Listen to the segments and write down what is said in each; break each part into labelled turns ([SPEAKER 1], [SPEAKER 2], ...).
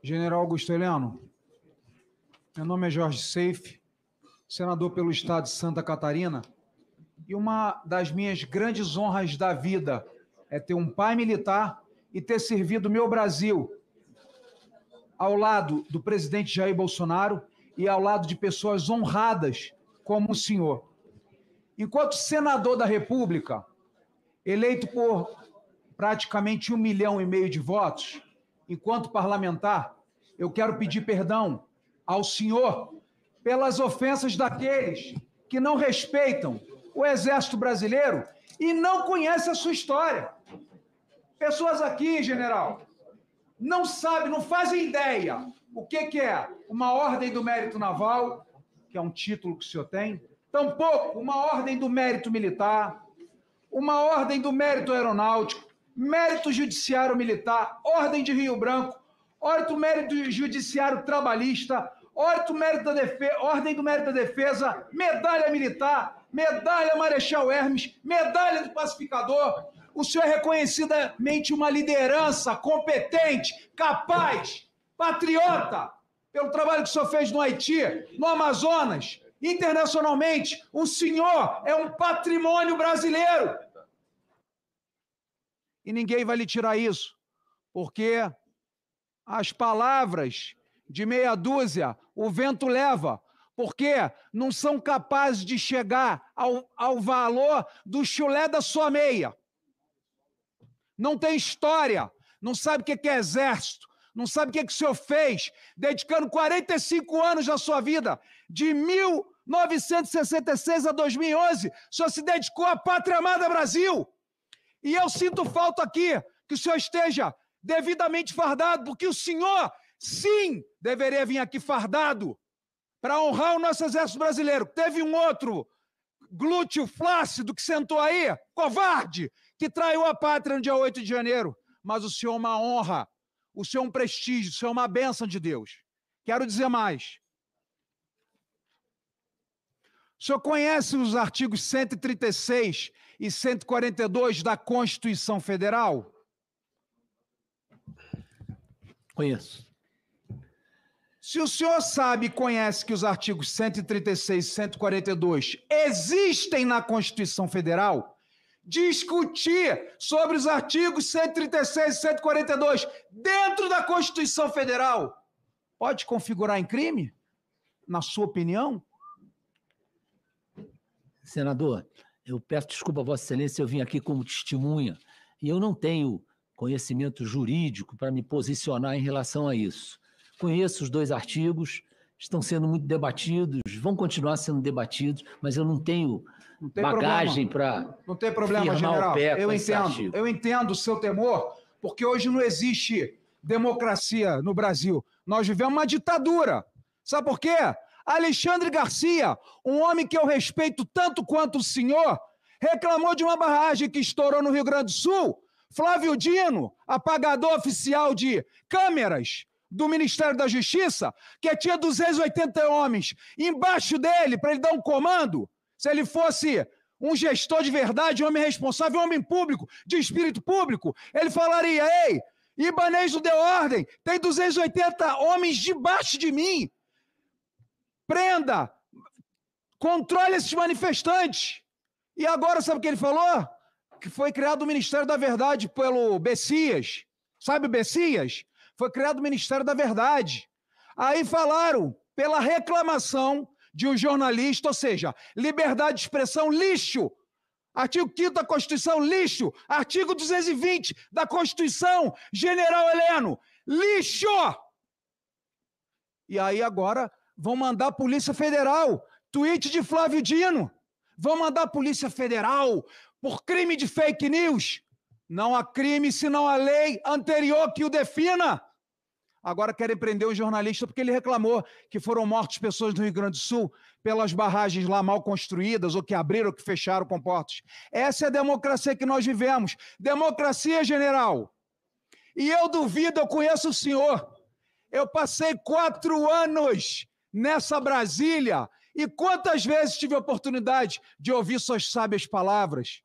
[SPEAKER 1] General Augusto Heleno, meu nome é Jorge Seife, senador pelo estado de Santa Catarina, e uma das minhas grandes honras da vida é ter um pai militar e ter servido meu Brasil ao lado do presidente Jair Bolsonaro e ao lado de pessoas honradas como o senhor. Enquanto senador da República, eleito por praticamente 1,5 milhão de votos, enquanto parlamentar, eu quero pedir perdão ao senhor pelas ofensas daqueles que não respeitam o Exército Brasileiro e não conhecem a sua história. Pessoas aqui, general, não sabem, não fazem ideia o que é uma Ordem do Mérito Naval, que é um título que o senhor tem, tampouco uma Ordem do Mérito Militar, uma Ordem do Mérito Aeronáutico, Mérito Judiciário Militar, Ordem de Rio Branco, Ordem do Mérito Judiciário Trabalhista, Ordem do Mérito da Defesa, Medalha Militar, Medalha Marechal Hermes, Medalha do Pacificador. O senhor é reconhecidamente uma liderança competente, capaz, patriota, pelo trabalho que o senhor fez no Haiti, no Amazonas, internacionalmente. O senhor é um patrimônio brasileiro. E ninguém vai lhe tirar isso, porque as palavras de meia dúzia o vento leva, porque não são capazes de chegar ao valor do chulé da sua meia. Não tem história, não sabe o que é exército, não sabe o que o senhor fez, dedicando 45 anos da sua vida, de 1966 a 2011, o senhor se dedicou à Pátria Amada Brasil. E eu sinto falta aqui que o senhor esteja devidamente fardado, porque o senhor, sim, deveria vir aqui fardado para honrar o nosso Exército Brasileiro. Teve um outro glúteo flácido que sentou aí, covarde, que traiu a pátria no dia 8 de janeiro. Mas o senhor é uma honra, o senhor é um prestígio, o senhor é uma bênção de Deus. Quero dizer mais. O senhor conhece os artigos 136 e 142 da Constituição Federal?
[SPEAKER 2] Conheço.
[SPEAKER 1] Se o senhor sabe e conhece que os artigos 136 e 142 existem na Constituição Federal, discutir sobre os artigos 136 e 142 dentro da Constituição Federal pode configurar em crime? Na sua opinião?
[SPEAKER 2] Senador, eu peço desculpa a Vossa Excelência, eu vim aqui como testemunha e eu não tenho conhecimento jurídico para me posicionar em relação a isso. Conheço os dois artigos, estão sendo muito debatidos, vão continuar sendo debatidos, mas eu não tenho bagagem para
[SPEAKER 1] não tem problema, general. Eu entendo o seu temor, porque hoje não existe democracia no Brasil. Nós vivemos uma ditadura. Sabe por quê? Alexandre Garcia, um homem que eu respeito tanto quanto o senhor, reclamou de uma barragem que estourou no Rio Grande do Sul. Flávio Dino, apagador oficial de câmeras do Ministério da Justiça, que tinha 280 homens embaixo dele para ele dar um comando. Se ele fosse um gestor de verdade, um homem responsável, um homem público, de espírito público, ele falaria: ei, Ibanez não deu ordem, tem 280 homens debaixo de mim. Prenda, controle esses manifestantes. E agora, sabe o que ele falou? Que foi criado o Ministério da Verdade pelo Bessias. Sabe o Bessias? Foi criado o Ministério da Verdade. Aí falaram pela reclamação de um jornalista, ou seja, liberdade de expressão, lixo. Artigo 5º da Constituição, lixo. Artigo 220 da Constituição, General Heleno, lixo. E aí agora vão mandar a Polícia Federal, tweet de Flávio Dino, vão mandar a Polícia Federal por crime de fake news. Não há crime senão a lei anterior que o defina. Agora querem prender o jornalista porque ele reclamou que foram mortas pessoas no Rio Grande do Sul pelas barragens lá mal construídas, ou que abriram ou que fecharam com portas. Essa é a democracia que nós vivemos. Democracia, general. E eu duvido, eu conheço o senhor. Eu passei 4 anos nessa Brasília e quantas vezes tive a oportunidade de ouvir suas sábias palavras,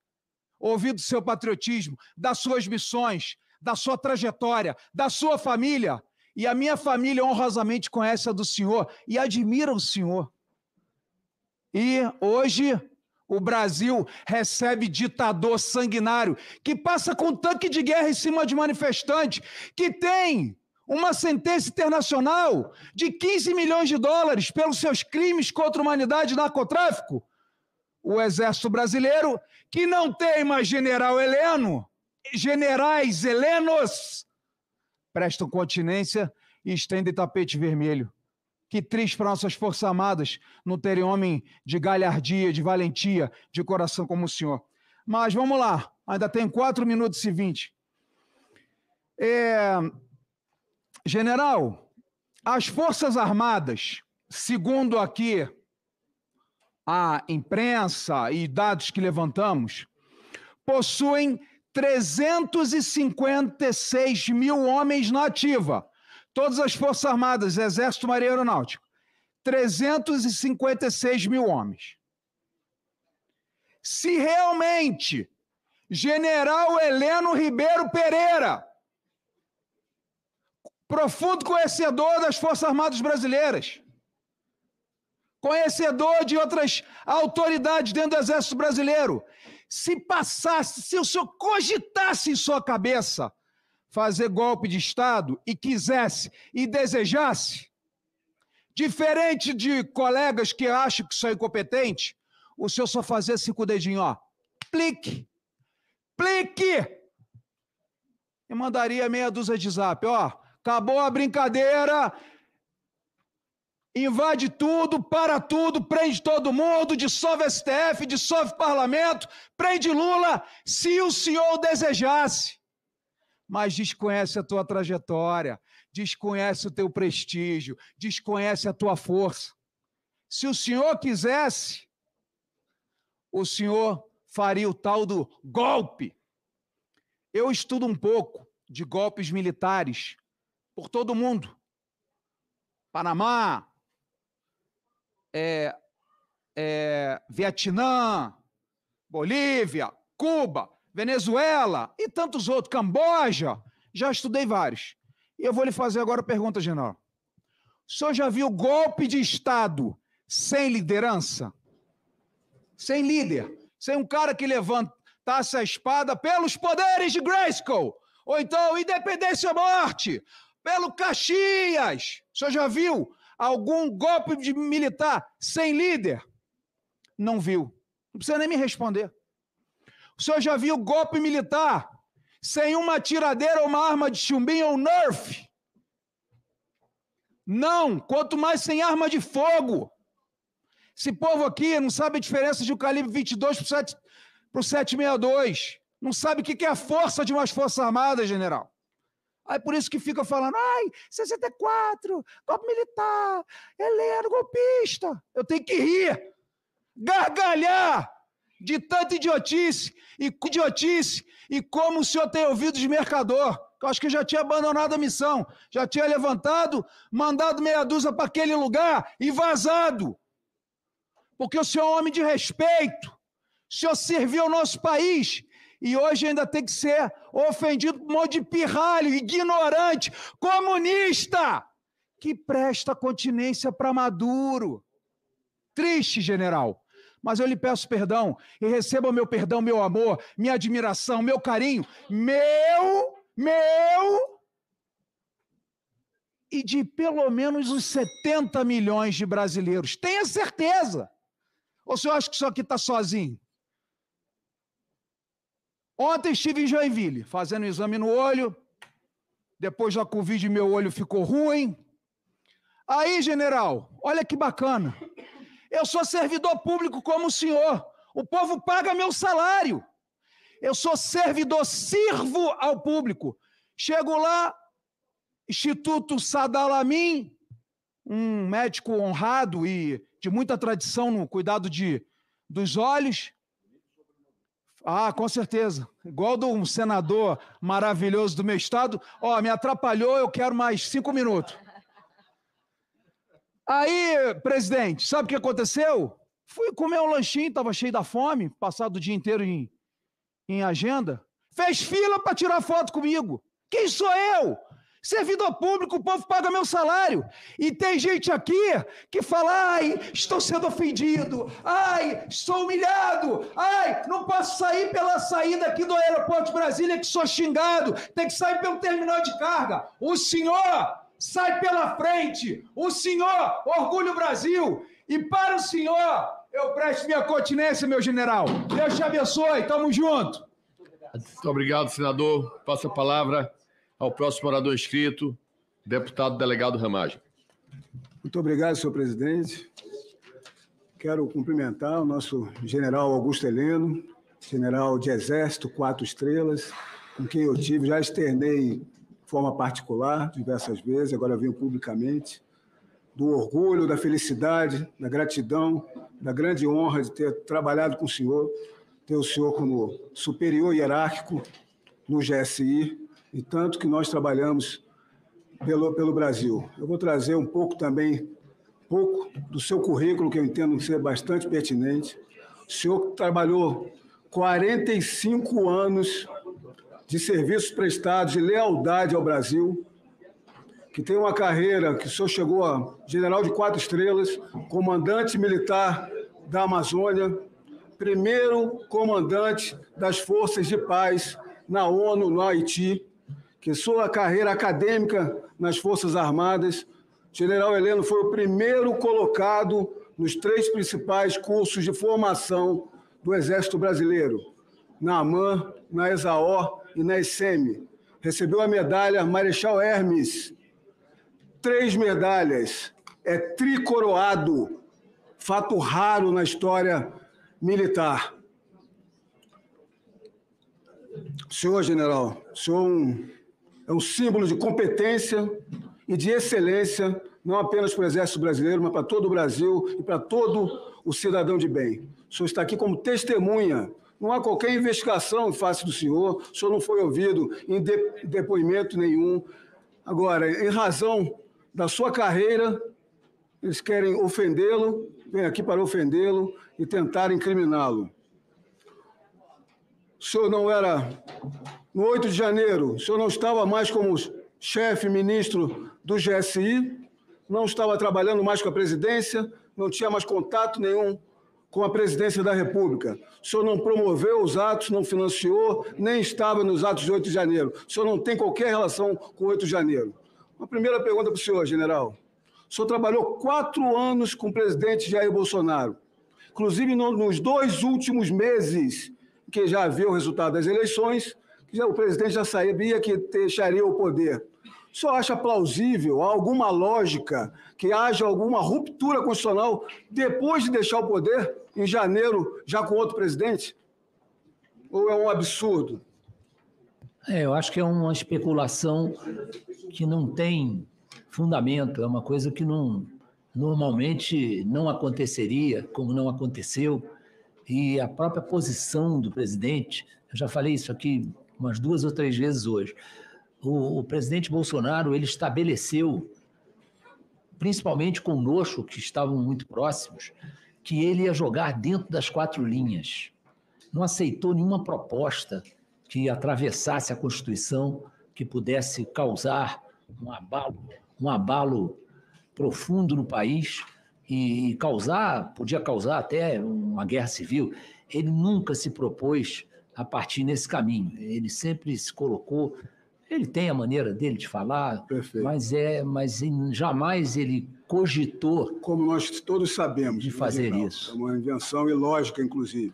[SPEAKER 1] ouvir do seu patriotismo, das suas missões, da sua trajetória, da sua família. E a minha família honrosamente conhece a do senhor e admira o senhor. E hoje o Brasil recebe ditador sanguinário que passa com tanque de guerra em cima de manifestante, que tem uma sentença internacional de 15 milhões de dólares pelos seus crimes contra a humanidade e narcotráfico. O Exército Brasileiro, que não tem mais general Heleno, generais helenos, prestam continência e estendem tapete vermelho. Que triste para nossas Forças Armadas não terem homem de galhardia, de valentia, de coração como o senhor. Mas vamos lá, ainda tem 4 minutos e 20. General, as Forças Armadas, segundo aqui a imprensa e dados que levantamos, possuem 356 mil homens na ativa. Todas as Forças Armadas, Exército, Marinha e Aeronáutica. 356 mil homens. Se realmente General Heleno Ribeiro Pereira, profundo conhecedor das Forças Armadas brasileiras, conhecedor de outras autoridades dentro do Exército Brasileiro, se passasse, se o senhor cogitasse em sua cabeça fazer golpe de Estado e quisesse e desejasse, diferente de colegas que acham que são incompetentes, o senhor só fazia 5 dedinhos, ó, plique, plique, e mandaria meia dúzia de zap, ó, acabou a brincadeira, invade tudo, para tudo, prende todo mundo, dissolve STF, dissolve parlamento, prende Lula, se o senhor desejasse. Mas desconhece a tua trajetória, desconhece o teu prestígio, desconhece a tua força. Se o senhor quisesse, o senhor faria o tal do golpe. Eu estudo um pouco de golpes militares por todo o mundo. Panamá, Vietnã, Bolívia, Cuba, Venezuela e tantos outros, Camboja, já estudei vários. E eu vou lhe fazer agora a pergunta, general. O senhor já viu golpe de Estado sem liderança? Sem líder? Sem um cara que levantasse a espada pelos poderes de Grayskull? Ou então, independência ou morte? Pelo Caxias? O senhor já viu algum golpe de militar sem líder? Não viu. Não precisa nem me responder. O senhor já viu golpe militar sem uma tiradeira ou uma arma de chumbinho ou Nerf? Não, quanto mais sem arma de fogo. Esse povo aqui não sabe a diferença de um calibre 22 para o 762. Não sabe o que é a força de umas Forças Armadas, general. Aí por isso que fica falando, ai, 64, golpe militar, Heleno, golpista. Eu tenho que rir, gargalhar de tanta idiotice e como o senhor tem ouvido de mercador. Eu acho que já tinha abandonado a missão, já tinha levantado, mandado meia dúzia para aquele lugar e vazado. Porque o senhor é um homem de respeito, o senhor serviu ao nosso país e hoje ainda tem que ser ofendido por um monte de pirralho, ignorante, comunista, que presta continência para Maduro. Triste, general. Mas eu lhe peço perdão e receba o meu perdão, meu amor, minha admiração, meu carinho, meu e de pelo menos os 70 milhões de brasileiros. Tenha certeza. Ou o senhor acha que isso aqui está sozinho? Ontem estive em Joinville, fazendo um exame no olho, depois da Covid meu olho ficou ruim. Aí, general, olha que bacana. Eu sou servidor público como o senhor. O povo paga meu salário. Eu sou servidor, sirvo ao público. Chego lá, Instituto Sadalamin, um médico honrado e de muita tradição no cuidado dos olhos. Ah, com certeza. Igual de um senador maravilhoso do meu estado. Ó, me atrapalhou, eu quero mais 5 minutos. Aí, presidente, sabe o que aconteceu? Fui comer um lanchinho, estava cheio da fome, passado o dia inteiro em agenda. Fez fila para tirar foto comigo. Quem sou eu? Servidor público, o povo paga meu salário. E tem gente aqui que fala, ai, estou sendo ofendido, ai, estou humilhado, ai, não posso sair pela saída aqui do aeroporto de Brasília que sou xingado, tem que sair pelo terminal de carga. O senhor sai pela frente, o senhor orgulha o Brasil. E para o senhor, eu presto minha continência, meu general. Deus te abençoe, tamo junto.
[SPEAKER 3] Muito obrigado, senador. Passo a palavra ao próximo orador inscrito, deputado delegado Ramagem.
[SPEAKER 4] Muito obrigado, senhor presidente. Quero cumprimentar o nosso general Augusto Heleno, general de Exército, 4 estrelas, com quem eu já externei de forma particular diversas vezes, agora eu venho publicamente, do orgulho, da felicidade, da gratidão, da grande honra de ter trabalhado com o senhor, ter o senhor como superior hierárquico no GSI, e tanto que nós trabalhamos pelo Brasil. Eu vou trazer um pouco do seu currículo, que eu entendo ser bastante pertinente. O senhor trabalhou 45 anos de serviços prestados, de lealdade ao Brasil, que tem uma carreira que o senhor chegou a general de 4 estrelas, comandante militar da Amazônia, primeiro comandante das Forças de Paz na ONU, no Haiti, que sua carreira acadêmica nas Forças Armadas, general Heleno foi o primeiro colocado nos 3 principais cursos de formação do Exército Brasileiro, na AMAN, na ESAO e na ESEME. Recebeu a medalha Marechal Hermes, 3 medalhas, é tricoroado, fato raro na história militar. Senhor general, o senhor é um símbolo de competência e de excelência, não apenas para o Exército Brasileiro, mas para todo o Brasil e para todo o cidadão de bem. O senhor está aqui como testemunha. Não há qualquer investigação em face do senhor, o senhor não foi ouvido em depoimento nenhum. Agora, em razão da sua carreira, eles querem ofendê-lo, vêm aqui para ofendê-lo e tentar incriminá-lo. O senhor não era... No 8 de janeiro, o senhor não estava mais como chefe ministro do GSI, não estava trabalhando mais com a presidência, não tinha mais contato nenhum com a presidência da República. O senhor não promoveu os atos, não financiou, nem estava nos atos de 8 de janeiro. O senhor não tem qualquer relação com 8 de janeiro. Uma primeira pergunta para o senhor, general. O senhor trabalhou 4 anos com o presidente Jair Bolsonaro. Inclusive, nos 2 últimos meses que já havia o resultado das eleições, o presidente já sabia que deixaria o poder. O senhor acha plausível, há alguma lógica, que haja alguma ruptura constitucional depois de deixar o poder, em janeiro, já com outro presidente? Ou é um absurdo?
[SPEAKER 2] Eu acho que é uma especulação que não tem fundamento, é uma coisa que normalmente não aconteceria, como não aconteceu, e a própria posição do presidente, eu já falei isso aqui umas 2 ou 3 vezes hoje, o presidente Bolsonaro, ele estabeleceu, principalmente conosco, que estavam muito próximos, que ele ia jogar dentro das 4 linhas. Não aceitou nenhuma proposta que atravessasse a Constituição, que pudesse causar um abalo profundo no país e podia causar até uma guerra civil. Ele nunca se propôs a partir nesse caminho. Ele sempre se colocou... Ele tem a maneira dele de falar, mas jamais ele cogitou...
[SPEAKER 4] Como nós todos sabemos.
[SPEAKER 2] De fazer isso.
[SPEAKER 4] É uma invenção ilógica, inclusive.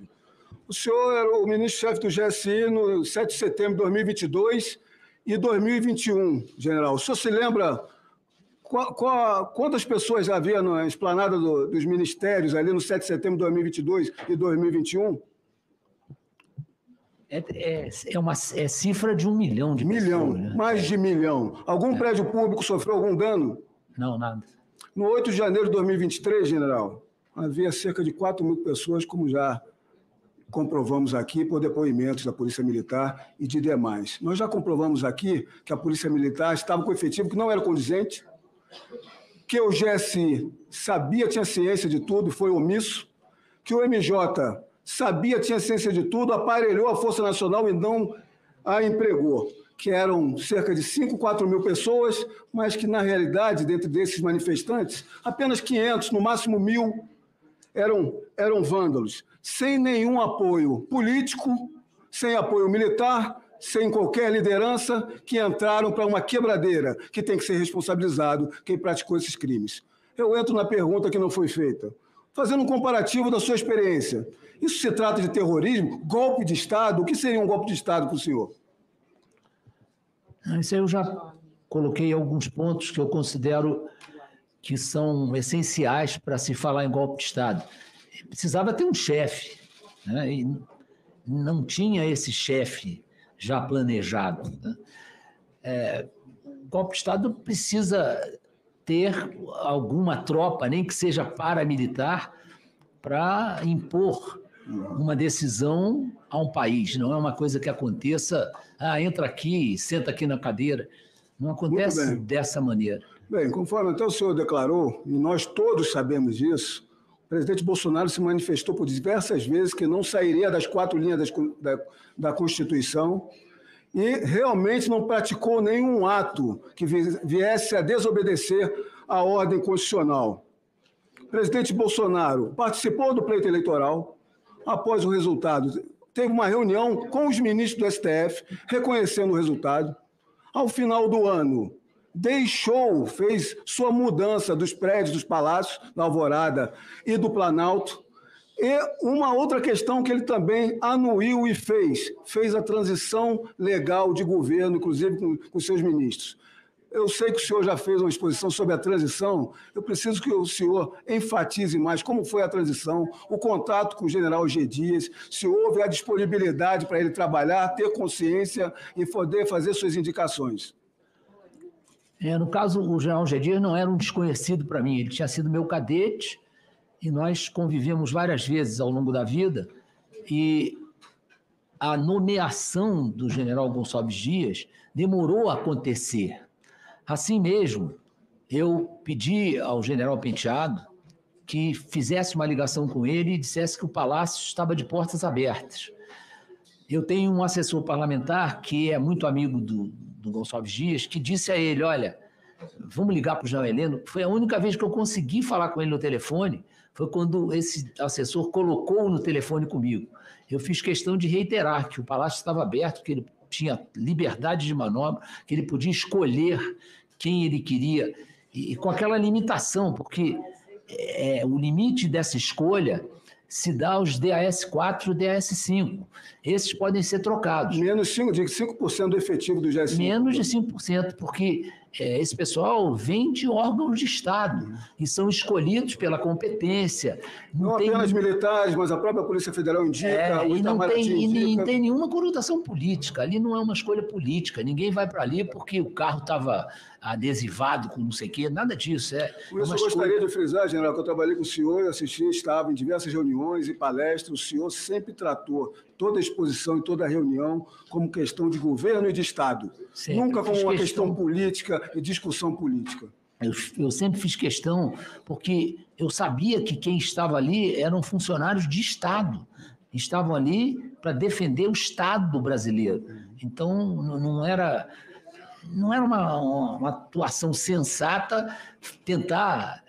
[SPEAKER 4] O senhor era o ministro-chefe do GSI no 7 de setembro de 2022 e 2021, general. O senhor se lembra quantas pessoas havia na esplanada dos ministérios ali no 7 de setembro de 2022 e 2021?
[SPEAKER 2] É cifra de 1 milhão de pessoas. Né?
[SPEAKER 4] Mais de 1 milhão. Algum prédio público sofreu algum dano?
[SPEAKER 2] Não, nada.
[SPEAKER 4] No 8 de janeiro de 2023, general, havia cerca de 4 mil pessoas, como já comprovamos aqui por depoimentos da Polícia Militar e de demais. Nós já comprovamos aqui que a Polícia Militar estava com efetivo que não era condizente, que o GSI sabia, tinha ciência de tudo e foi omisso, que o MJ sabia, tinha ciência de tudo, aparelhou a Força Nacional e não a empregou, que eram cerca de 5, 4 mil pessoas, mas que, na realidade, dentro desses manifestantes, apenas 500, no máximo 1.000, eram vândalos, sem nenhum apoio político, sem apoio militar, sem qualquer liderança, que entraram para uma quebradeira, que tem que ser responsabilizado quem praticou esses crimes. Eu entro na pergunta que não foi feita. Fazendo um comparativo da sua experiência, isso se trata de terrorismo, golpe de Estado? O que seria um golpe de Estado para o senhor?
[SPEAKER 2] Isso aí eu já coloquei alguns pontos que eu considero que são essenciais para se falar em golpe de Estado. Precisava ter um chefe, né? E não tinha esse chefe já planejado, né? Golpe de Estado precisa ter alguma tropa, nem que seja paramilitar, para impor uma decisão a um país. Não é uma coisa que aconteça, entra aqui, senta aqui na cadeira. Não acontece dessa maneira.
[SPEAKER 4] Bem, conforme até o senhor declarou, e nós todos sabemos disso, o presidente Bolsonaro se manifestou por diversas vezes que não sairia das 4 linhas da Constituição e realmente não praticou nenhum ato que viesse a desobedecer à ordem constitucional. O presidente Bolsonaro participou do pleito eleitoral. Após o resultado, teve uma reunião com os ministros do STF, reconhecendo o resultado. Ao final do ano, fez sua mudança dos prédios, dos palácios, da Alvorada e do Planalto. E uma outra questão que ele também anuiu e fez a transição legal de governo, inclusive com seus ministros. Eu sei que o senhor já fez uma exposição sobre a transição, eu preciso que o senhor enfatize mais como foi a transição, o contato com o general G. Dias, se houve a disponibilidade para ele trabalhar, ter consciência e poder fazer suas indicações.
[SPEAKER 2] No caso, o general G. Dias não era um desconhecido para mim, ele tinha sido meu cadete e nós convivemos várias vezes ao longo da vida, e a nomeação do general Gonçalves Dias demorou a acontecer. Assim mesmo, eu pedi ao general Penteado que fizesse uma ligação com ele e dissesse que o Palácio estava de portas abertas. Eu tenho um assessor parlamentar que é muito amigo do Gonçalves Dias, que disse a ele, olha, vamos ligar para o João Heleno. Foi a única vez que eu consegui falar com ele no telefone, foi quando esse assessor colocou no telefone comigo. Eu fiz questão de reiterar que o Palácio estava aberto, que ele tinha liberdade de manobra, que ele podia escolher quem ele queria, e com aquela limitação, porque o limite dessa escolha se dá aos DAS-4 e DAS-5. Esses podem ser trocados.
[SPEAKER 4] Menos 5% do efetivo do GS5.
[SPEAKER 2] Menos de 5%, porque esse pessoal vem de órgãos de Estado e são escolhidos pela competência.
[SPEAKER 4] Não apenas militares, mas a própria Polícia Federal indica,
[SPEAKER 2] e não tem nenhuma conotação política. Ali não é uma escolha política. Ninguém vai para ali porque o carro estava adesivado com não sei o quê, nada disso.
[SPEAKER 4] Por isso eu gostaria de frisar, general, que eu trabalhei com o senhor, estava em diversas reuniões e palestras, o senhor sempre tratou toda a exposição e toda a reunião como questão de governo e de Estado. Sempre. Nunca como uma questão política e discussão política.
[SPEAKER 2] Eu sempre fiz questão, porque eu sabia que quem estava ali eram funcionários de Estado. Estavam ali para defender o Estado brasileiro. Então, não era uma atuação sensata tentar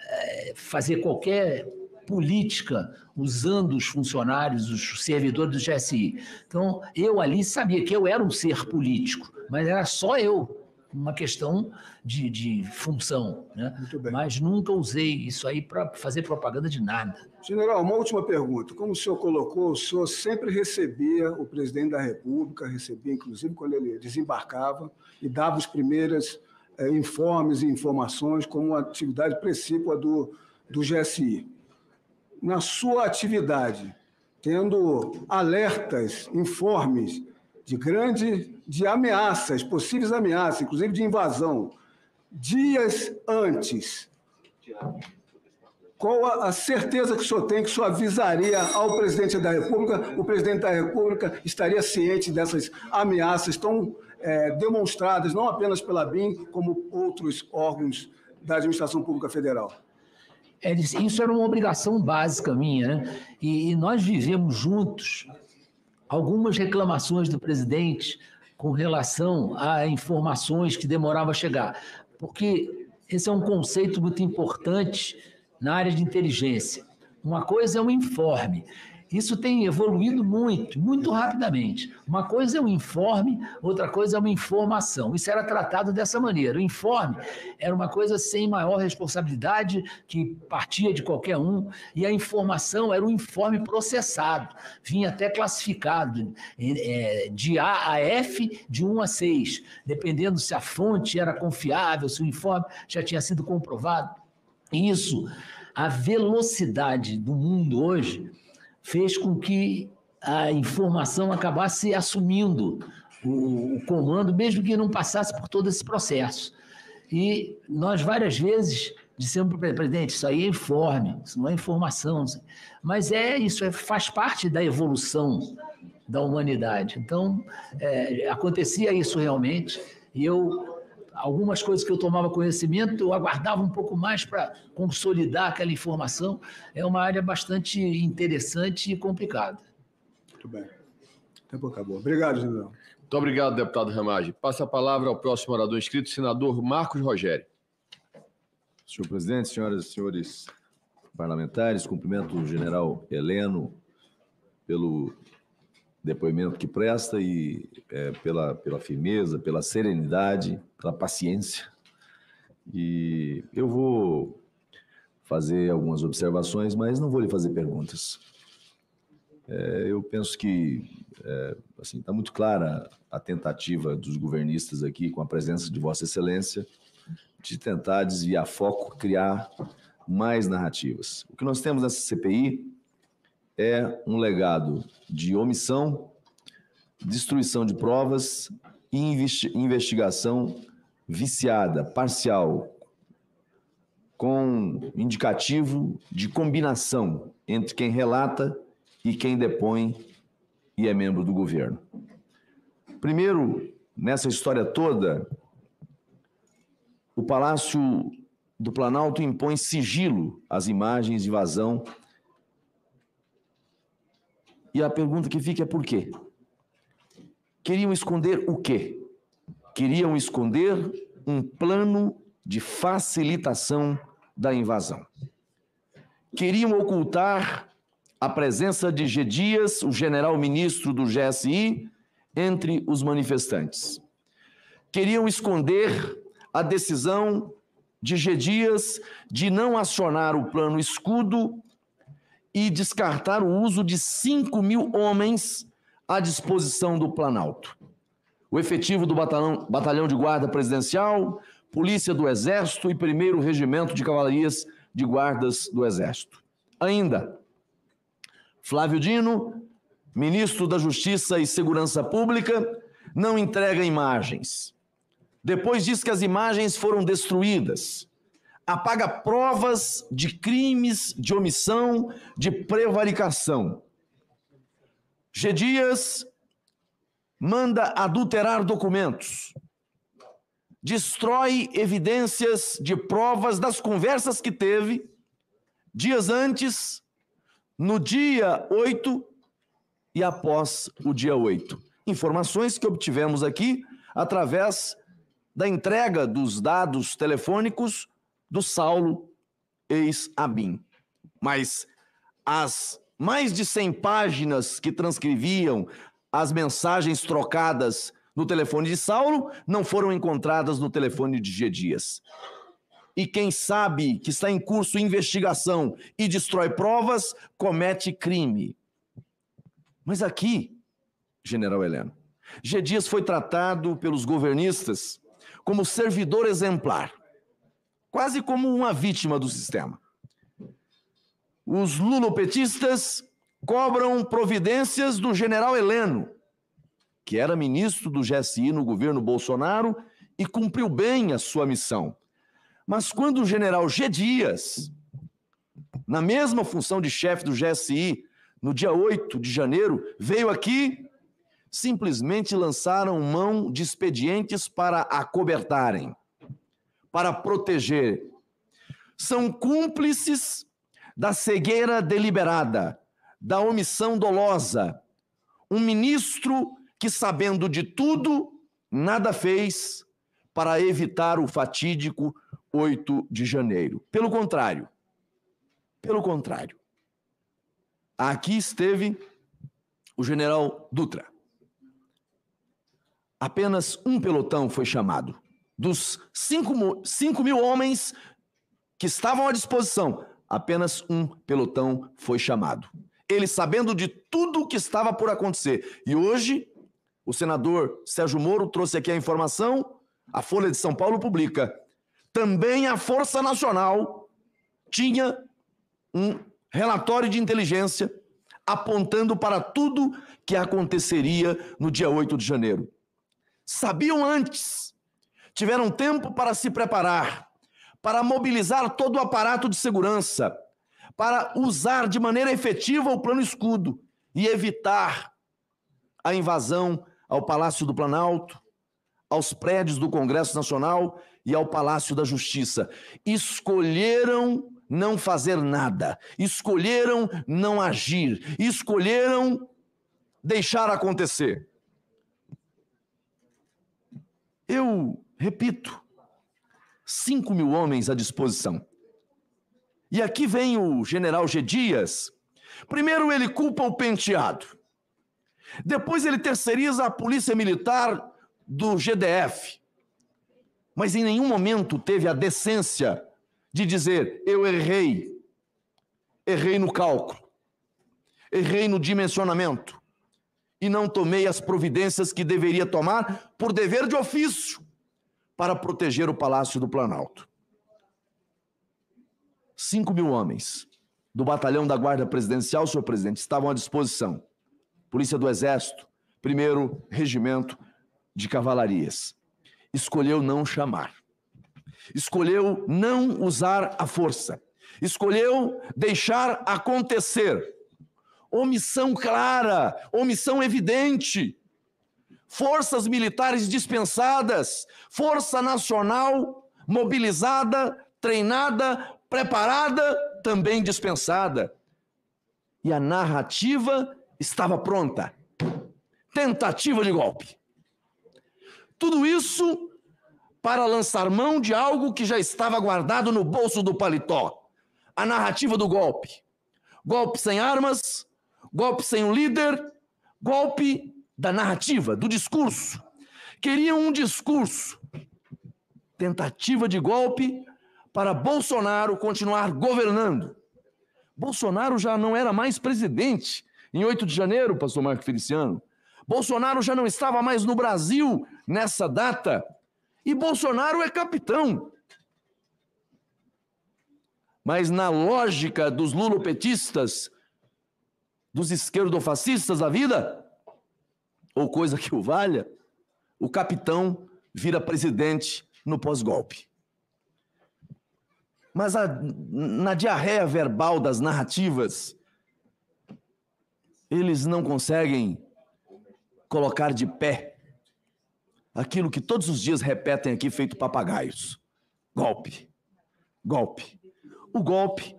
[SPEAKER 2] fazer qualquer política usando os funcionários, os servidores do GSI. Então, eu ali sabia que eu era um ser político, mas era só eu, uma questão de função, né?
[SPEAKER 4] Muito bem.
[SPEAKER 2] Mas nunca usei isso aí para fazer propaganda de nada.
[SPEAKER 4] General, uma última pergunta. Como o senhor colocou, o senhor sempre recebia o presidente da República, recebia inclusive quando ele desembarcava e dava os primeiros informes e informações como atividade precípua do GSI. Na sua atividade, tendo alertas, informes de ameaças, possíveis ameaças, inclusive de invasão, dias antes, qual a certeza que o senhor tem que o senhor avisaria ao presidente da República? O presidente da República estaria ciente dessas ameaças tão demonstradas, não apenas pela BIM, como outros órgãos da Administração Pública Federal?
[SPEAKER 2] Isso era uma obrigação básica minha, né? E nós vivemos juntos algumas reclamações do presidente com relação a informações que demoravam a chegar, porque esse é um conceito muito importante na área de inteligência. Uma coisa é um informe. Isso tem evoluído muito, muito rapidamente. Uma coisa é um informe, outra coisa é uma informação. Isso era tratado dessa maneira. O informe era uma coisa sem maior responsabilidade, que partia de qualquer um, e a informação era um informe processado, vinha até classificado, de A a F, de 1 a 6, dependendo se a fonte era confiável, se o informe já tinha sido comprovado. Isso, a velocidade do mundo hoje fez com que a informação acabasse assumindo o comando, mesmo que não passasse por todo esse processo. E nós várias vezes dissemos para o presidente, isso aí é informe, isso não é informação. Mas isso faz parte da evolução da humanidade. Então, acontecia isso realmente, e algumas coisas que eu tomava conhecimento, eu aguardava um pouco mais para consolidar aquela informação. É uma área bastante interessante e complicada.
[SPEAKER 4] Muito bem. O tempo acabou. Obrigado, general.
[SPEAKER 3] Muito obrigado, deputado Ramagem. Passa a palavra ao próximo orador inscrito, senador Marcos Rogério.
[SPEAKER 5] Senhor presidente, senhoras e senhores parlamentares, cumprimento o general Heleno pelo depoimento que presta e pela firmeza, pela serenidade, pela paciência. E eu vou fazer algumas observações, mas não vou lhe fazer perguntas. Eu penso que está muito clara a tentativa dos governistas aqui, com a presença de Vossa Excelência, de tentar desviar foco, criar mais narrativas. O que nós temos nessa CPI é um legado de omissão, destruição de provas e investigação viciada, parcial, com indicativo de combinação entre quem relata e quem depõe e é membro do governo. Primeiro, nessa história toda, o Palácio do Planalto impõe sigilo às imagens de vazão. E a pergunta que fica é por quê? Queriam esconder o quê? Queriam esconder um plano de facilitação da invasão. Queriam ocultar a presença de G. Dias, o general-ministro do GSI, entre os manifestantes. Queriam esconder a decisão de G. Dias de não acionar o plano escudo e descartar o uso de 5.000 homens à disposição do Planalto. O efetivo do Batalhão de Guarda Presidencial, Polícia do Exército e 1º Regimento de Cavalarias de Guardas do Exército. Ainda, Flávio Dino, ministro da Justiça e Segurança Pública, não entrega imagens. Depois diz que as imagens foram destruídas. Apaga provas de crimes de omissão, de prevaricação. G. Dias manda adulterar documentos. Destrói evidências de provas das conversas que teve dias antes, no dia 8 e após o dia 8. Informações que obtivemos aqui através da entrega dos dados telefônicos do Saulo, ex-ABIN. Mas as mais de 100 páginas que transcreviam as mensagens trocadas no telefone de Saulo não foram encontradas no telefone de G. Dias. E quem sabe que está em curso investigação e destrói provas, comete crime. Mas aqui, general Heleno, G. Dias foi tratado pelos governistas como servidor exemplar, quase como uma vítima do sistema. Os lulopetistas cobram providências do general Heleno, que era ministro do GSI no governo Bolsonaro e cumpriu bem a sua missão. Mas quando o general G. Dias, na mesma função de chefe do GSI, no dia 8 de janeiro, veio aqui, simplesmente lançaram mão de expedientes para acobertarem, para proteger. São cúmplices da cegueira deliberada, da omissão dolosa. Um ministro que, sabendo de tudo, nada fez para evitar o fatídico 8 de janeiro. Pelo contrário, aqui esteve o general Dutra. Apenas um pelotão foi chamado. Dos 5 mil homens que estavam à disposição, apenas um pelotão foi chamado. Ele sabendo de tudo o que estava por acontecer. E hoje, o senador Sérgio Moro trouxe aqui a informação, a Folha de São Paulo publica, também a Força Nacional tinha um relatório de inteligência apontando para tudo que aconteceria no dia 8 de janeiro. Sabiam antes, tiveram tempo para se preparar, para mobilizar todo o aparato de segurança, para usar de maneira efetiva o plano escudo e evitar a invasão ao Palácio do Planalto, aos prédios do Congresso Nacional e ao Palácio da Justiça. Escolheram não fazer nada, escolheram não agir, escolheram deixar acontecer. Eu repito, 5 mil homens à disposição. E aqui vem o general G. Dias. Primeiro ele culpa o Penteado. Depois ele terceiriza a polícia militar do GDF. Mas em nenhum momento teve a decência de dizer, eu errei. Errei no cálculo. Errei no dimensionamento. E não tomei as providências que deveria tomar por dever de ofício para proteger o Palácio do Planalto. 5 mil homens do batalhão da Guarda Presidencial, senhor presidente, estavam à disposição. Polícia do Exército, 1º Regimento de Cavalarias. Escolheu não chamar. Escolheu não usar a força. Escolheu deixar acontecer. Omissão clara, omissão evidente. Forças militares dispensadas, Força Nacional mobilizada, treinada, preparada, também dispensada. E a narrativa estava pronta. Tentativa de golpe. Tudo isso para lançar mão de algo que já estava guardado no bolso do paletó. A narrativa do golpe. Golpe sem armas, golpe sem um líder, golpe da narrativa, do discurso. Queriam um discurso. Tentativa de golpe para Bolsonaro continuar governando. Bolsonaro já não era mais presidente em 8 de janeiro, pastor Marco Feliciano. Bolsonaro já não estava mais no Brasil nessa data. E Bolsonaro é capitão. Mas na lógica dos lulopetistas, dos esquerdofascistas da vida, ou coisa que o valha, o capitão vira presidente no pós-golpe. Mas na diarreia verbal das narrativas, eles não conseguem colocar de pé aquilo que todos os dias repetem aqui, feito papagaios. Golpe. Golpe. O golpe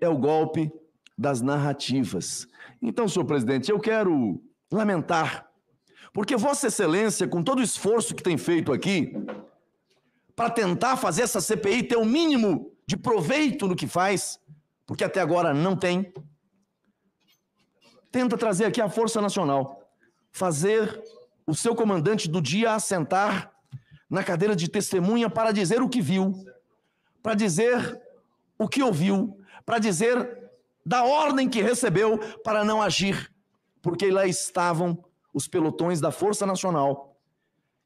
[SPEAKER 5] é o golpe das narrativas. Então, senhor presidente, eu quero lamentar, porque Vossa Excelência, com todo o esforço que tem feito aqui, para tentar fazer essa CPI ter o mínimo de proveito no que faz, porque até agora não tem, tenta trazer aqui a Força Nacional, fazer o seu comandante do dia assentar na cadeira de testemunha para dizer o que viu, para dizer o que ouviu, para dizer da ordem que recebeu para não agir, porque lá estavam os pelotões da Força Nacional.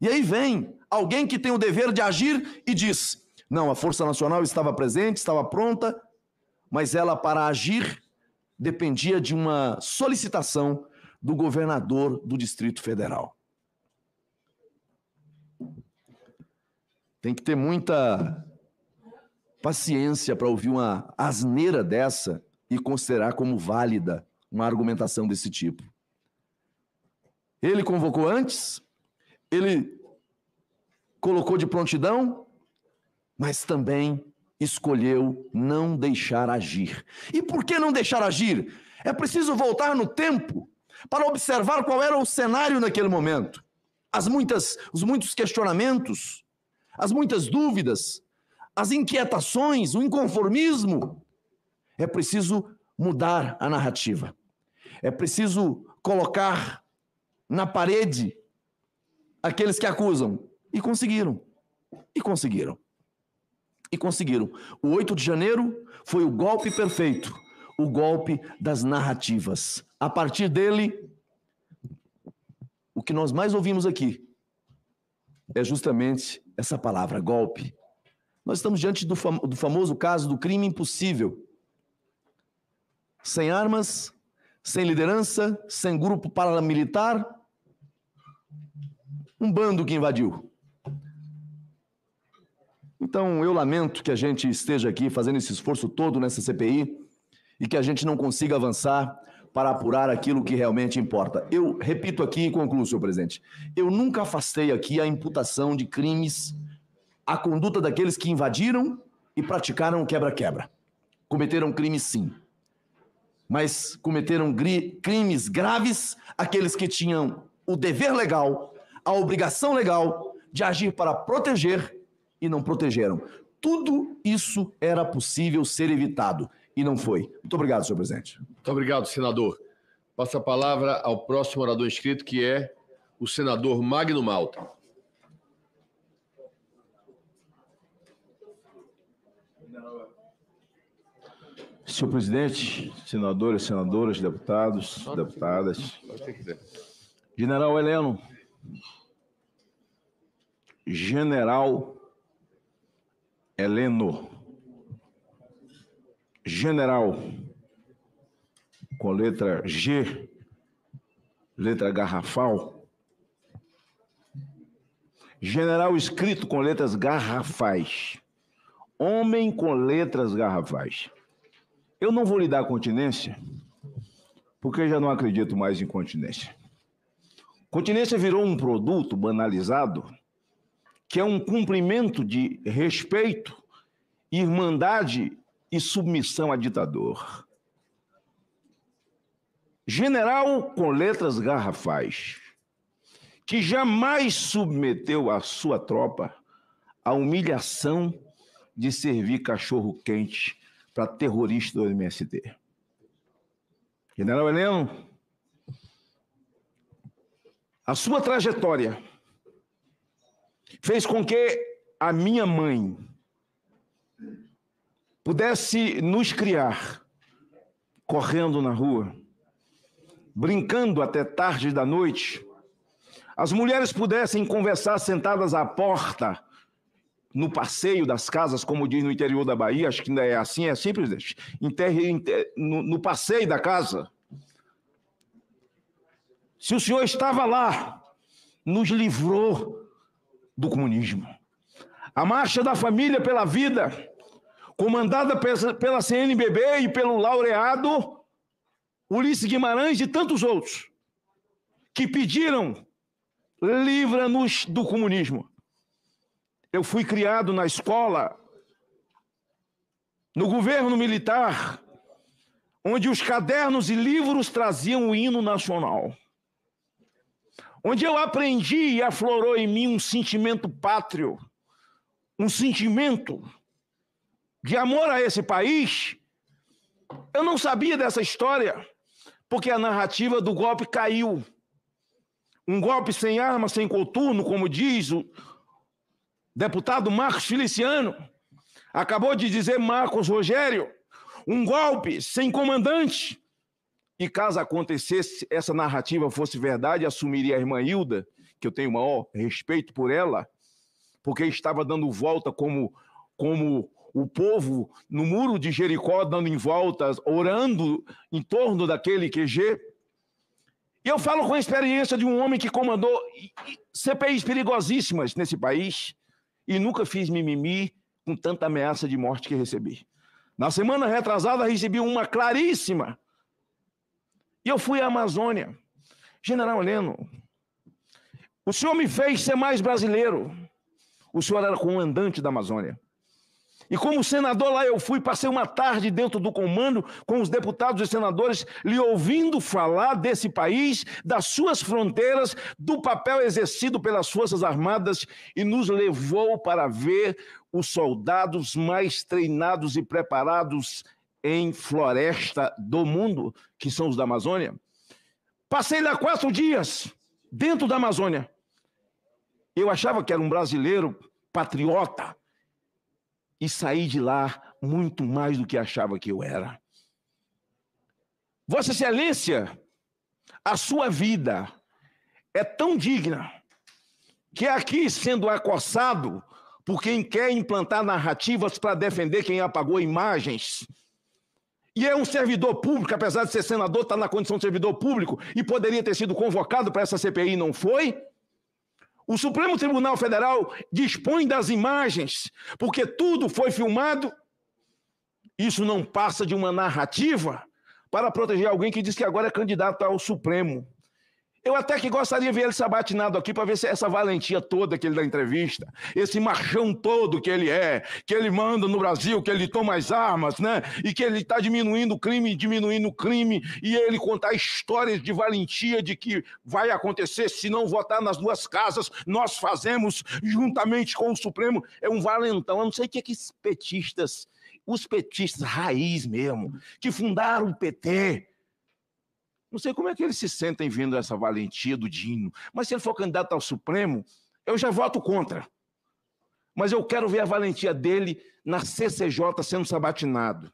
[SPEAKER 5] E aí vem alguém que tem o dever de agir e diz, não, a Força Nacional estava presente, estava pronta, mas ela, para agir, dependia de uma solicitação do governador do Distrito Federal. Tem que ter muita paciência para ouvir uma asneira dessa e considerar como válida uma argumentação desse tipo. Ele convocou antes, ele colocou de prontidão, mas também escolheu não deixar agir. E por que não deixar agir? É preciso voltar no tempo para observar qual era o cenário naquele momento. os muitos questionamentos, as muitas dúvidas, as inquietações, o inconformismo. É preciso mudar a narrativa. É preciso colocar na parede aqueles que acusam. E conseguiram. E conseguiram. E conseguiram. O 8 de janeiro foi o golpe perfeito. O golpe das narrativas. A partir dele, o que nós mais ouvimos aqui é justamente essa palavra, golpe. Nós estamos diante do famoso caso do crime impossível. Sem armas, sem liderança, sem grupo paramilitar, um bando que invadiu. Então, eu lamento que a gente esteja aqui fazendo esse esforço todo nessa CPI e que a gente não consiga avançar para apurar aquilo que realmente importa. Eu repito aqui e concluo, senhor presidente. Eu nunca afastei aqui a imputação de crimes, a conduta daqueles que invadiram e praticaram o quebra-quebra. Cometeram crimes, sim. Mas cometeram crimes graves aqueles que tinham o dever legal, a obrigação legal de agir para proteger e não protegeram. Tudo isso era possível ser evitado e não foi. Muito obrigado, senhor presidente.
[SPEAKER 3] Muito obrigado, senador. Passo a palavra ao próximo orador inscrito, que é o senador Magno Malta.
[SPEAKER 6] Senhor presidente, senadores, senadoras, deputados, deputadas. General Heleno, General Heleno, General com letra G, letra garrafal, General escrito com letras garrafais, homem com letras garrafais. Eu não vou lhe dar continência, porque eu já não acredito mais em continência. Continência virou um produto banalizado, que é um cumprimento de respeito, irmandade e submissão a ditador. General com letras garrafais, que jamais submeteu a sua tropa à humilhação de servir cachorro-quente para terrorista do MST. General Heleno, a sua trajetória fez com que a minha mãe pudesse nos criar correndo na rua, brincando até tarde da noite, as mulheres pudessem conversar sentadas à porta, no passeio das casas, como diz no interior da Bahia, acho que ainda é assim, é simples, no passeio da casa. Se o senhor estava lá, nos livrou do comunismo. A Marcha da Família pela Vida, comandada pela CNBB e pelo laureado Ulisses Guimarães e tantos outros, que pediram, livra-nos do comunismo. Eu fui criado na escola, no governo militar, onde os cadernos e livros traziam o hino nacional. Onde eu aprendi e aflorou em mim um sentimento pátrio, um sentimento de amor a esse país. Eu não sabia dessa história, porque a narrativa do golpe caiu. Um golpe sem arma, sem coturno, como diz o deputado Marcos Feliciano, acabou de dizer Marcos Rogério, um golpe sem comandante. E caso acontecesse, essa narrativa fosse verdade, assumiria a irmã Hilda, que eu tenho o maior respeito por ela, porque estava dando volta como o povo no muro de Jericó, dando em voltas, orando em torno daquele QG. E eu falo com a experiência de um homem que comandou CPIs perigosíssimas nesse país e nunca fiz mimimi com tanta ameaça de morte que recebi. Na semana retrasada, recebi uma claríssima. E eu fui à Amazônia. General Heleno, o senhor me fez ser mais brasileiro. O senhor era comandante da Amazônia. E como senador lá eu fui, passei uma tarde dentro do comando com os deputados e senadores, lhe ouvindo falar desse país, das suas fronteiras, do papel exercido pelas Forças Armadas, e nos levou para ver os soldados mais treinados e preparados em floresta do mundo, que são os da Amazônia. Passei lá 4 dias, dentro da Amazônia. Eu achava que era um brasileiro patriota, e saí de lá muito mais do que achava que eu era. Vossa Excelência, a sua vida é tão digna que aqui, sendo acossado por quem quer implantar narrativas para defender quem apagou imagens, e é um servidor público, apesar de ser senador, está na condição de servidor público e poderia ter sido convocado para essa CPI, não foi? O Supremo Tribunal Federal dispõe das imagens, porque tudo foi filmado. Isso não passa de uma narrativa para proteger alguém que diz que agora é candidato ao Supremo. Eu até que gostaria de ver ele sabatinado aqui para ver se essa valentia toda que ele dá entrevista, esse machão todo que ele manda no Brasil, que ele toma as armas, né? E que ele está diminuindo o crime, e ele contar histórias de valentia de que vai acontecer se não votar nas 2 casas, nós fazemos juntamente com o Supremo. É um valentão. Eu não sei o que é que os petistas raiz mesmo, que fundaram o PT, não sei como é que eles se sentem vendo essa valentia do Dino, mas se ele for candidato ao Supremo, eu já voto contra. Mas eu quero ver a valentia dele na CCJ sendo sabatinado,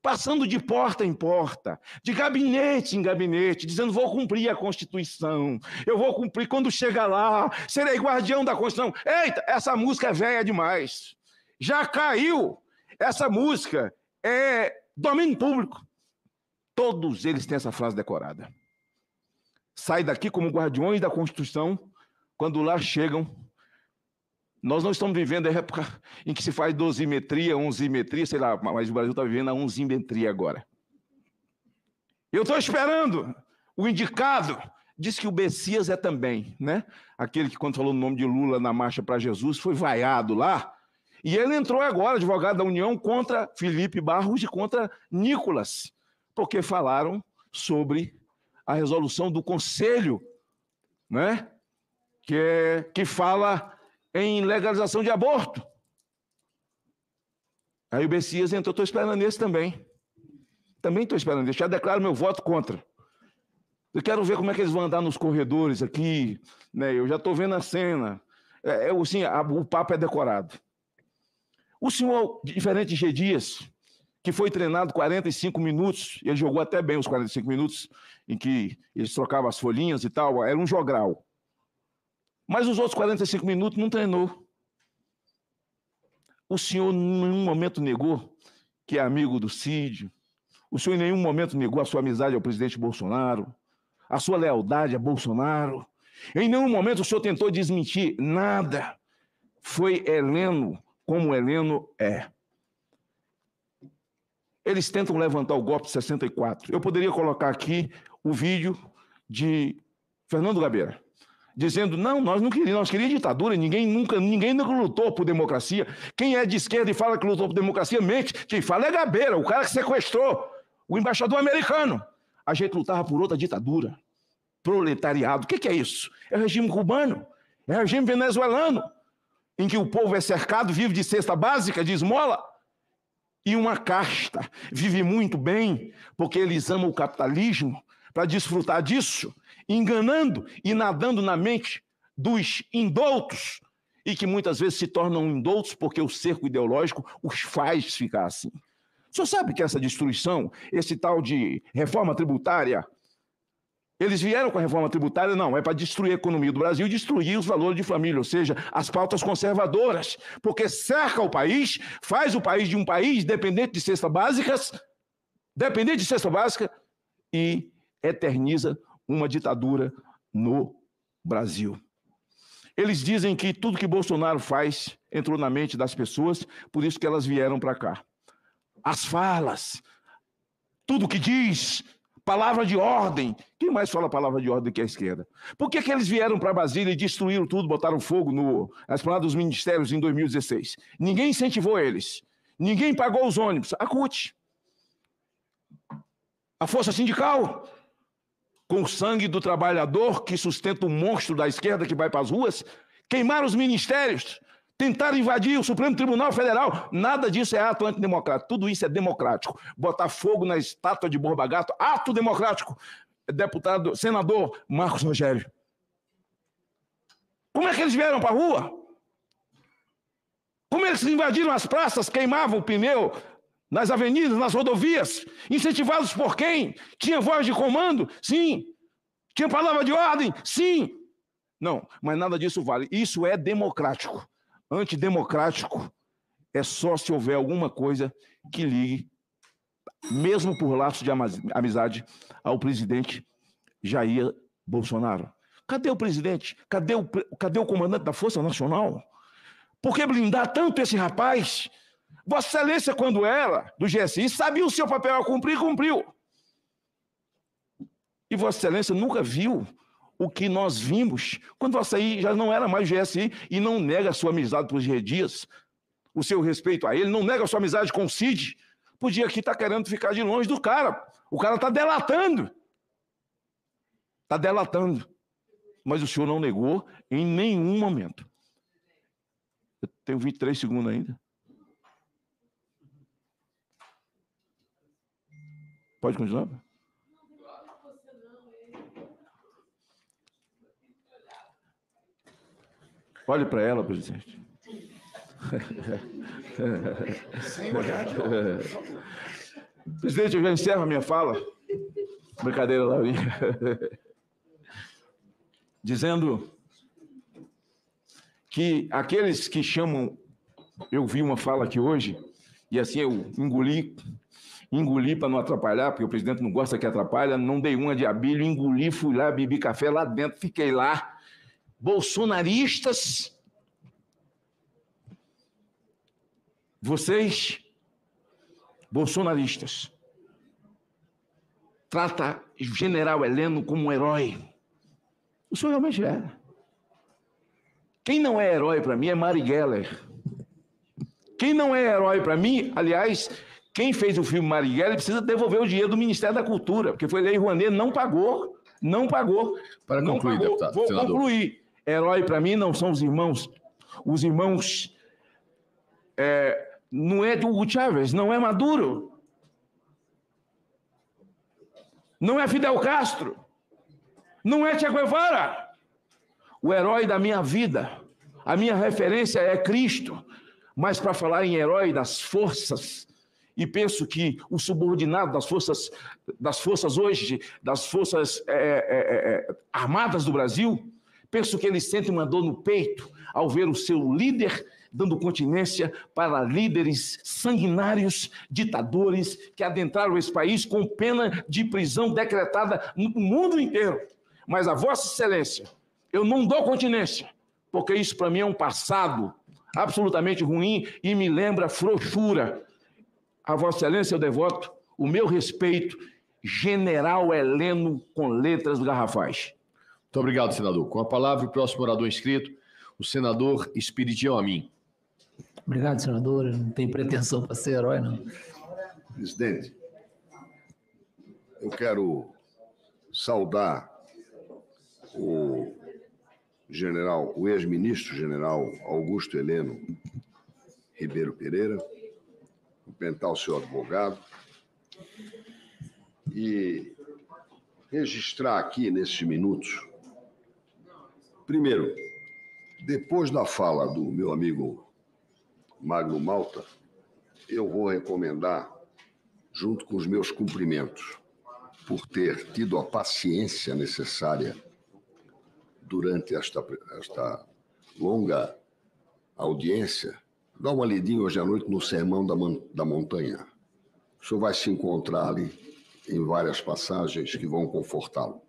[SPEAKER 6] passando de porta em porta, de gabinete em gabinete, dizendo: vou cumprir a Constituição, eu vou cumprir, quando chega lá, serei guardião da Constituição. Eita, essa música é velha demais, já caiu, essa música é domínio público. Todos eles têm essa frase decorada. Sai daqui como guardiões da Constituição, quando lá chegam. Nós não estamos vivendo a época em que se faz dosimetria, onzimetria, sei lá, mas o Brasil está vivendo a onzimetria agora. Eu estou esperando o indicado. Diz que o Bessias é também, né? Aquele que, quando falou o nome de Lula na Marcha para Jesus, foi vaiado lá. E ele entrou agora, advogado da União, contra Felipe Barros e contra Nicolas, porque falaram sobre a resolução do Conselho, né? Que fala em legalização de aborto. Aí o Bessias entrou, estou esperando esse também. Também estou esperando esse, já declaro meu voto contra. Eu quero ver como é que eles vão andar nos corredores aqui, né? Eu já estou vendo a cena. O papo é decorado. O senhor, diferente de G. Dias, que foi treinado 45 minutos, ele jogou até bem os 45 minutos, em que eles trocavam as folhinhas e tal, era um jogral. Mas os outros 45 minutos não treinou. O senhor em nenhum momento negou que é amigo do Cid, o senhor em nenhum momento negou a sua amizade ao presidente Bolsonaro, a sua lealdade a Bolsonaro. Em nenhum momento o senhor tentou desmentir nada. Foi Heleno como Heleno é. Eles tentam levantar o golpe de 64. Eu poderia colocar aqui o vídeo de Fernando Gabeira, dizendo: não, nós não queríamos, nós queríamos ditadura, ninguém nunca lutou por democracia. Quem é de esquerda e fala que lutou por democracia, mente. Quem fala é Gabeira, o cara que sequestrou o embaixador americano. A gente lutava por outra ditadura. Proletariado, o que é isso? É o regime cubano, é o regime venezuelano, em que o povo é cercado, vive de cesta básica, de esmola, e uma casta vive muito bem, porque eles amam o capitalismo, para desfrutar disso, enganando e nadando na mente dos indoutos, e que muitas vezes se tornam indoutos porque o cerco ideológico os faz ficar assim. O senhor sabe que essa destruição, esse tal de reforma tributária, eles vieram com a reforma tributária, não, é para destruir a economia do Brasil e destruir os valores de família, ou seja, as pautas conservadoras, porque cerca o país, faz o país de um país dependente de cesta básica e eterniza uma ditadura no Brasil. Eles dizem que tudo que Bolsonaro faz entrou na mente das pessoas, por isso que elas vieram para cá. As falas, tudo que diz, palavra de ordem. Quem mais fala palavra de ordem que a esquerda? Por que eles vieram para Brasília e destruíram tudo, botaram fogo na esplanada dos ministérios em 2016? Ninguém incentivou eles. Ninguém pagou os ônibus. A CUT. A força sindical, com o sangue do trabalhador que sustenta o monstro da esquerda que vai para as ruas, queimaram os ministérios, tentaram invadir o Supremo Tribunal Federal. Nada disso é ato antidemocrático. Tudo isso é democrático. Botar fogo na estátua de Borba Gato, ato democrático. Deputado, senador Marcos Rogério. Como é que eles vieram para a rua? Como eles invadiram as praças, queimavam o pneu nas avenidas, nas rodovias, incentivados por quem? Tinha voz de comando? Sim. Tinha palavra de ordem? Sim. Não, mas nada disso vale. Isso é democrático. Antidemocrático é só se houver alguma coisa que ligue, mesmo por laços de amizade, ao presidente Jair Bolsonaro. Cadê o presidente? Cadê o comandante da Força Nacional? Por que blindar tanto esse rapaz? Vossa Excelência, quando era do GSI, sabia o seu papel a cumprir, cumpriu. E Vossa Excelência nunca viu o que nós vimos quando Vossa Excelência já não era mais GSI e não nega a sua amizade por G. Dias, o seu respeito a ele, não nega a sua amizade com o Cid. Podia aqui estar querendo ficar de longe do cara. O cara está delatando. Está delatando. Mas o senhor não negou em nenhum momento. Eu tenho 23 segundos ainda. Pode continuar? Olhe para ela, presidente.
[SPEAKER 4] Sem olhar.
[SPEAKER 6] Presidente, eu já encerro a minha fala. Brincadeira, Laurinha. Dizendo que aqueles que chamam... Eu vi uma fala aqui hoje, e assim eu engoli para não atrapalhar, porque o presidente não gosta que atrapalha, não dei uma de Abílio, engoli, fui lá, bebi café lá dentro, fiquei lá. Bolsonaristas, vocês, bolsonaristas, trata o general Heleno como um herói. O senhor realmente é. Quem não é herói para mim é Mari Geller. Quem não é herói para mim, aliás, quem fez o filme Mari Geller precisa devolver o dinheiro do Ministério da Cultura, porque foi Lei Rouanet, não pagou.
[SPEAKER 3] Para concluir, deputado.
[SPEAKER 6] Vou
[SPEAKER 3] senador.
[SPEAKER 6] concluir. Herói para mim não são os irmãos. Os irmãos não é de Hugo Chávez, não é Maduro. Não é Fidel Castro. Não é Che Guevara. O herói da minha vida, a minha referência é Cristo. Mas para falar em herói das forças, e penso que o subordinado das forças hoje, das forças armadas do Brasil, penso que ele sente uma dor no peito ao ver o seu líder dando continência para líderes sanguinários, ditadores, que adentraram esse país com pena de prisão decretada no mundo inteiro. Mas a Vossa Excelência, eu não dou continência, porque isso para mim é um passado absolutamente ruim e me lembra frouxura. A Vossa Excelência eu devoto o meu respeito, General Heleno com letras garrafais.
[SPEAKER 3] Muito obrigado, senador. Com a palavra, o próximo orador inscrito, o senador Espiridião Amin.
[SPEAKER 2] Obrigado, senador. Eu não tenho pretensão para ser herói, não.
[SPEAKER 7] Presidente, eu quero saudar o ex-ministro general Augusto Heleno Ribeiro Pereira, cumprimentar o seu advogado e registrar aqui, nesses minutos, primeiro, depois da fala do meu amigo Magno Malta, eu vou recomendar, junto com os meus cumprimentos, por ter tido a paciência necessária durante esta longa audiência, dá uma lidinha hoje à noite no Sermão da Montanha. O senhor vai se encontrar ali em várias passagens que vão confortá-lo.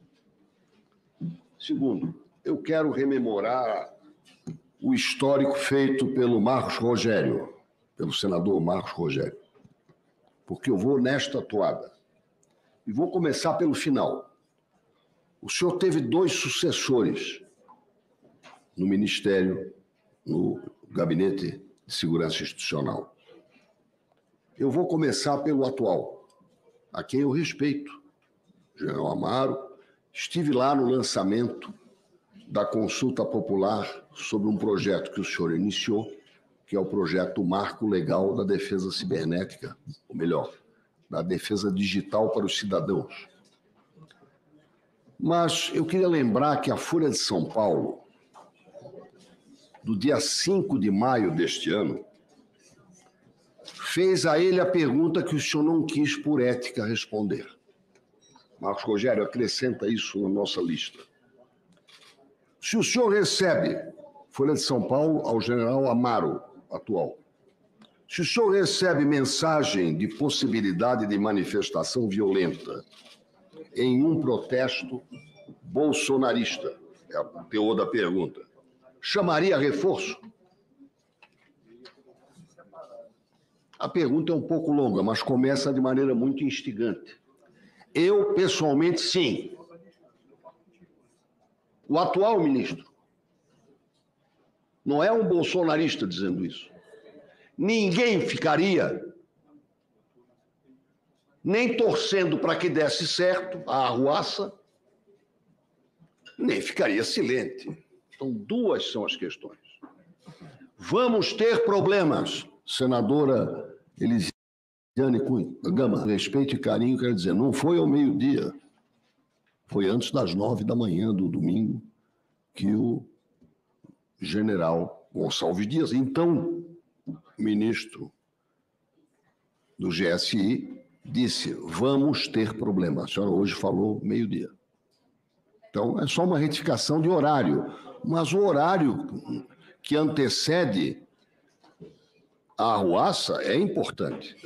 [SPEAKER 7] Segundo, eu quero rememorar o histórico feito pelo Marcos Rogério, pelo senador Marcos Rogério, porque eu vou nesta toada. E vou começar pelo final. O senhor teve 2 sucessores no Ministério, no Gabinete de Segurança Institucional. Eu vou começar pelo atual, a quem eu respeito, General Amaro. Estive lá no lançamento da consulta popular sobre um projeto que o senhor iniciou, que é o projeto Marco Legal da Defesa Cibernética, ou melhor, da defesa digital para os cidadãos. Mas eu queria lembrar que a Folha de São Paulo, do dia 5 de maio deste ano, fez a ele a pergunta que o senhor não quis, por ética, responder. Marcos Rogério, acrescenta isso na nossa lista. Se o senhor recebe, Folha de São Paulo, ao general Amaro, atual, se o senhor recebe mensagem de possibilidade de manifestação violenta em um protesto bolsonarista, é o teor da pergunta, chamaria reforço? A pergunta é um pouco longa, mas começa de maneira muito instigante. Eu, pessoalmente, sim. O atual ministro não é um bolsonarista dizendo isso. Ninguém ficaria nem torcendo para que desse certo a arruaça, nem ficaria silente. Então, duas são as questões. Vamos ter problemas, senadora Elisiane Gama. Respeito e carinho, quero dizer, não foi ao meio-dia, foi antes das 9 da manhã do domingo que o general Gonçalves Dias, então ministro do GSI, disse, vamos ter problema. A senhora hoje falou meio-dia. Então, é só uma retificação de horário. Mas o horário que antecede a arruaça é importante.